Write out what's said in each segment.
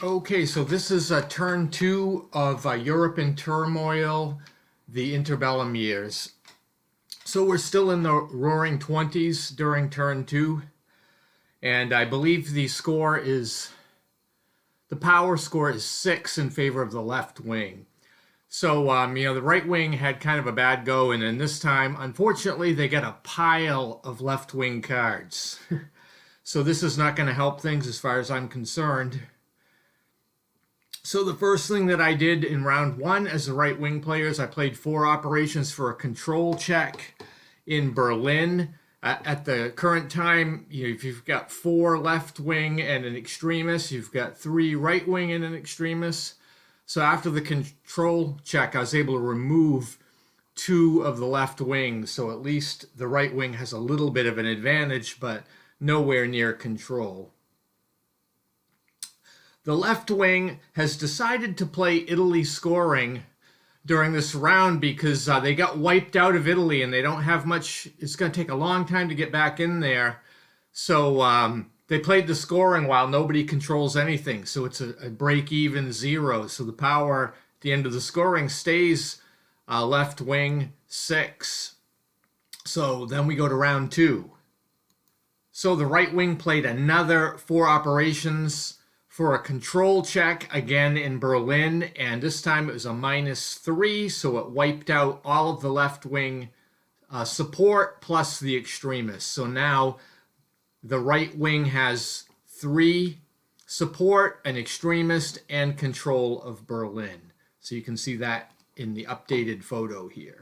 Okay, so this is turn two of Europe in Turmoil, the interbellum years. So we're still in the roaring 20s during turn two, and I believe the power score is 6 in favor of the left wing. So, the right wing had kind of a bad go, and then this time, unfortunately, they get a pile of left wing cards. So this is not going to help things as far as I'm concerned. So the first thing that I did in round one as the right wing players, I played 4 operations for a control check in Berlin. At the current time, if you've got 4 left wing and an extremist, you've got 3 right wing and an extremist. So after the control check, I was able to remove 2 of the left wing. So at least the right wing has a little bit of an advantage, but nowhere near control. The left wing has decided to play Italy scoring during this round because they got wiped out of Italy and they don't have much. It's going to take a long time to get back in there. So they played the scoring while nobody controls anything. So it's a break-even 0. So the power at the end of the scoring stays left wing 6. So then we go to round 2. So the right wing played another 4 operations for a control check again in Berlin, and this time it was a -3, so it wiped out all of the left wing support plus the extremists. So now the right wing has 3 support, an extremist, and control of Berlin. So you can see that in the updated photo here.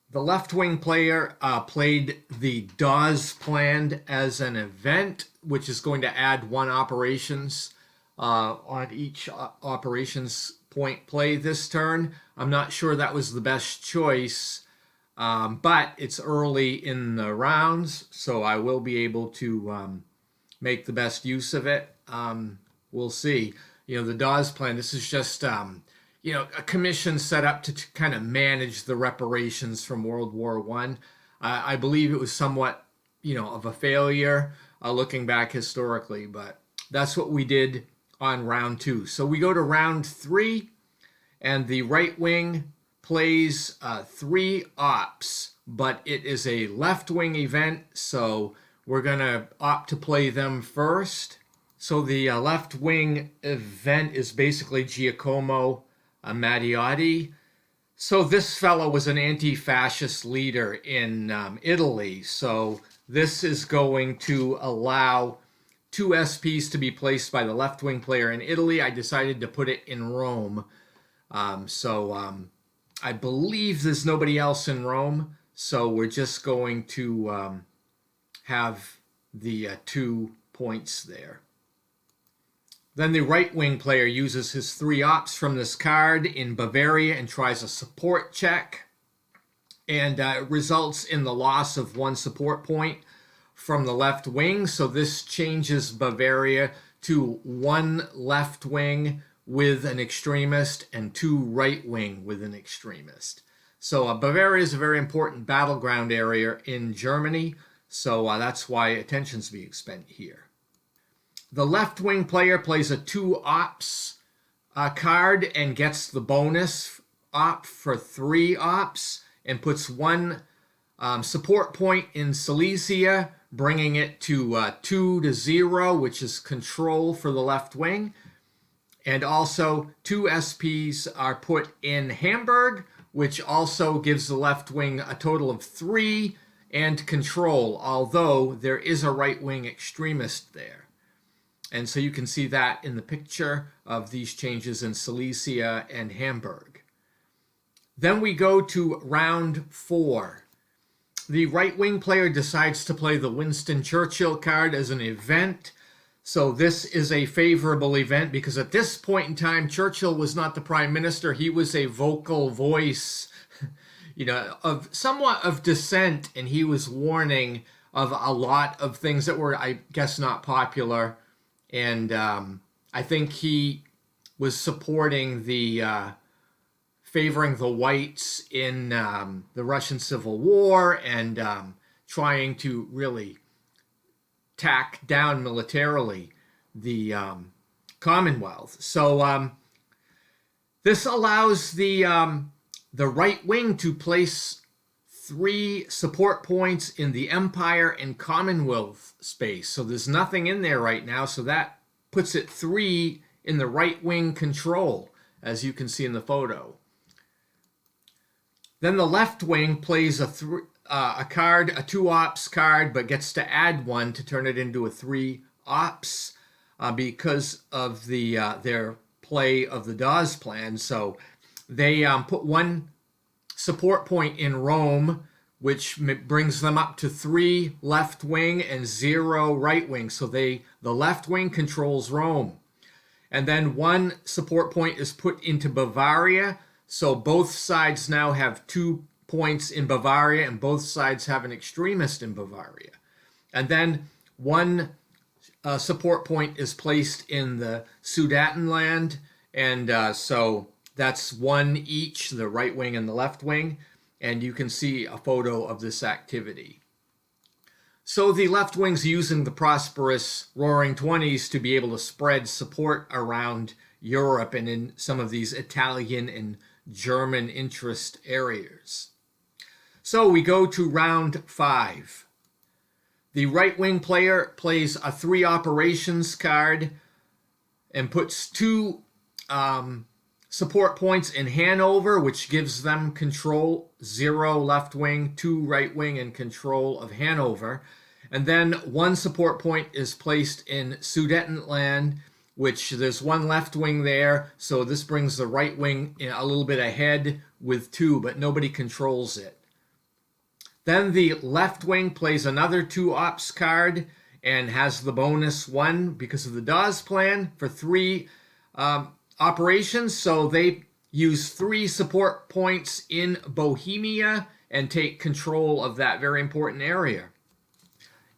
The left-wing player played the Dawes plan as an event, which is going to add 1 operations on each operations point play this turn. I'm not sure that was the best choice, but it's early in the rounds, so I will be able to make the best use of it. We'll see. The Dawes plan, this is just a commission set up to kind of manage the reparations from World War I. I believe it was somewhat, of a failure looking back historically, but that's what we did on round 2. So we go to round 3, and the right wing plays 3 ops, but it is a left wing event, so we're going to opt to play them first. So the left wing event is basically Giacomo Matteotti. So this fellow was an anti-fascist leader in Italy. So this is going to allow 2 SPs to be placed by the left-wing player in Italy. I decided to put it in Rome. I believe there's nobody else in Rome. So we're just going to have the 2 points there. Then the right-wing player uses his 3 ops from this card in Bavaria and tries a support check. And it results in the loss of 1 support point from the left wing. So this changes Bavaria to 1 left wing with an extremist and 2 right wing with an extremist. So Bavaria is a very important battleground area in Germany. So that's why attention's being spent here. The left-wing player plays a 2 ops card and gets the bonus op for 3 ops and puts 1 support point in Silesia, bringing it to 2-0, which is control for the left wing. And also 2 SPs are put in Hamburg, which also gives the left wing a total of 3 and control, although there is a right-wing extremist there. And so you can see that in the picture of these changes in Silesia and Hamburg. Then we go to round 4. The right-wing player decides to play the Winston Churchill card as an event. So this is a favorable event because at this point in time, Churchill was not the prime minister. He was a vocal voice, of somewhat of dissent, and he was warning of a lot of things that were, I guess, not popular. And I think he was supporting favoring the whites in the Russian Civil War and trying to really tack down militarily the Commonwealth. So this allows the right wing to place 3 support points in the Empire and Commonwealth space. So there's nothing in there right now, so that puts it 3 in the right wing control, as you can see in the photo. Then the left wing plays a 2 ops card, but gets to add 1 to turn it into a 3 ops because of their play of the Dawes plan. So they put 1 support point in Rome, which brings them up to 3 left wing and 0 right wing. So the left wing controls Rome. And then 1 support point is put into Bavaria. So both sides now have 2 points in Bavaria, and both sides have an extremist in Bavaria. And then 1 support point is placed in the Sudetenland, and so that's 1 each, the right wing and the left wing, and you can see a photo of this activity. So the left wing's using the prosperous Roaring Twenties to be able to spread support around Europe and in some of these Italian and German interest areas. So we go to round 5. The right wing player plays a 3 operations card and puts 2 support points in Hanover, which gives them control, 0 left wing, 2 right wing, and control of Hanover. And then 1 support point is placed in Sudetenland, which there's 1 left wing there, so this brings the right wing a little bit ahead with 2, but nobody controls it. Then the left wing plays another 2 ops card and has the bonus 1 because of the Dawes plan for 3 operations. So they use 3 support points in Bohemia and take control of that very important area.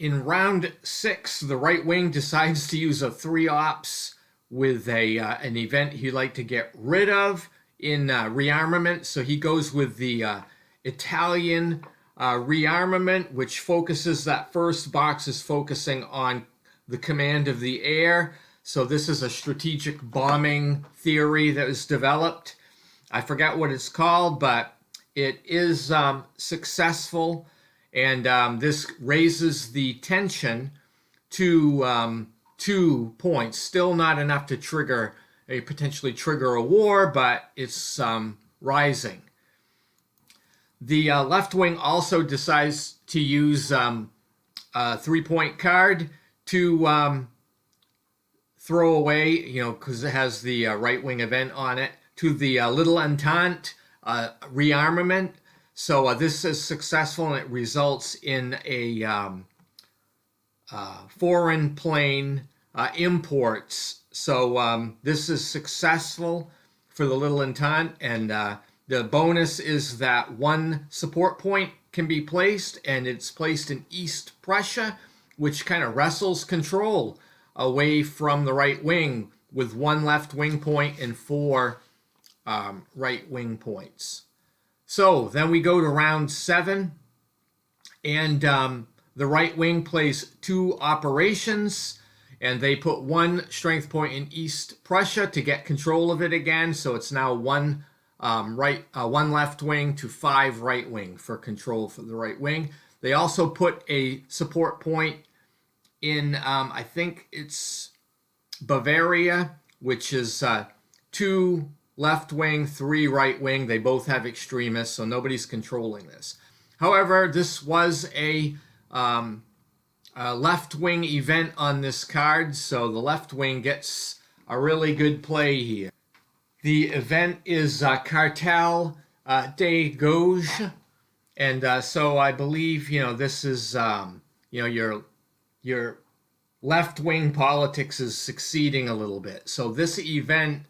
In round 6, the right wing decides to use a 3 ops with an event he'd like to get rid of in rearmament. So he goes with the Italian rearmament, which focuses, that first box is focusing on the command of the air. So this is a strategic bombing theory that was developed. I forget what it's called, but it is successful, and this raises the tension to 2 points. Still not enough to potentially trigger a war, but it's rising. The left wing also decides to use a 3-point card to throw away, because it has the right wing event on it, to the Little Entente rearmament. So this is successful, and it results in a foreign plane imports. So this is successful for the Little Entente, and the bonus is that 1 support point can be placed, and it's placed in East Prussia, which kind of wrestles control away from the right wing with 1 left wing point and 4 right wing points. So then we go to round 7, and the right wing plays 2 operations, and they put 1 strength point in East Prussia to get control of it again. So it's now 1 left wing to 5 right wing for control for the right wing. They also put a support point in, I think it's Bavaria, which is 2 left wing, 3 right wing. They both have extremists, so nobody's controlling this. However, this was a left wing event on this card, so the left wing gets a really good play here. The event is Cartel des Gauges, and so I believe this is your left wing politics is succeeding a little bit. So this event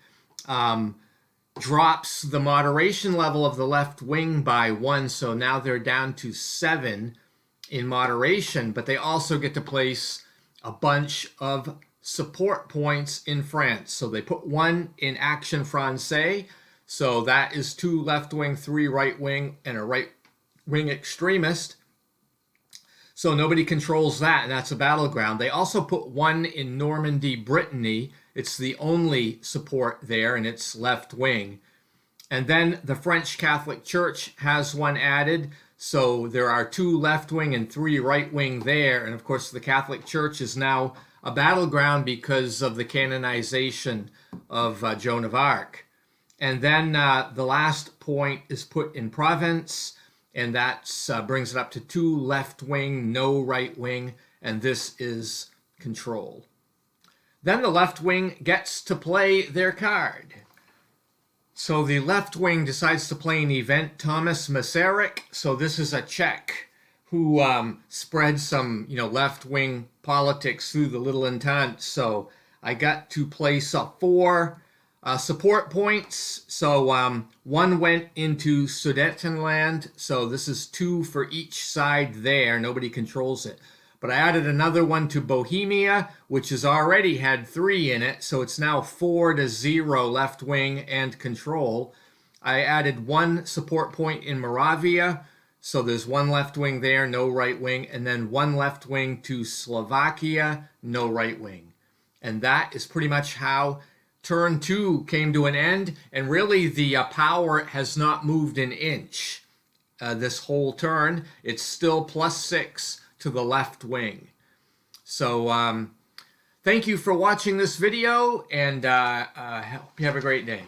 drops the moderation level of the left wing by 1, so now they're down to 7 in moderation, but they also get to place a bunch of support points in France. So they put 1 in Action Française, so that is 2 left wing, 3 right wing, and a right wing extremist. So nobody controls that, and that's a battleground. They also put one in Normandy, Brittany. It's the only support there, and it's left wing. And then the French Catholic Church has one added. So there are 2 left wing and 3 right wing there. And of course, the Catholic Church is now a battleground because of the canonization of Joan of Arc. And then the last point is put in Provence, and that brings it up to 2 left wing, no right wing, and this is control. Then the left wing gets to play their card. So the left wing decides to play an event, Thomas Masaryk. So this is a Czech who spread some, left wing politics through the Little Entente. So I got to place 4 support points. So 1 went into Sudetenland. So this is 2 for each side there. Nobody controls it. But I added another one to Bohemia, which has already had 3 in it. So it's now 4-0 left wing and control. I added 1 support point in Moravia. So there's 1 left wing there, no right wing. And then 1 left wing to Slovakia, no right wing. And that is pretty much how turn 2 came to an end. And really the power has not moved an inch this whole turn. It's still +6 to the left wing. So thank you for watching this video, and I hope you have a great day.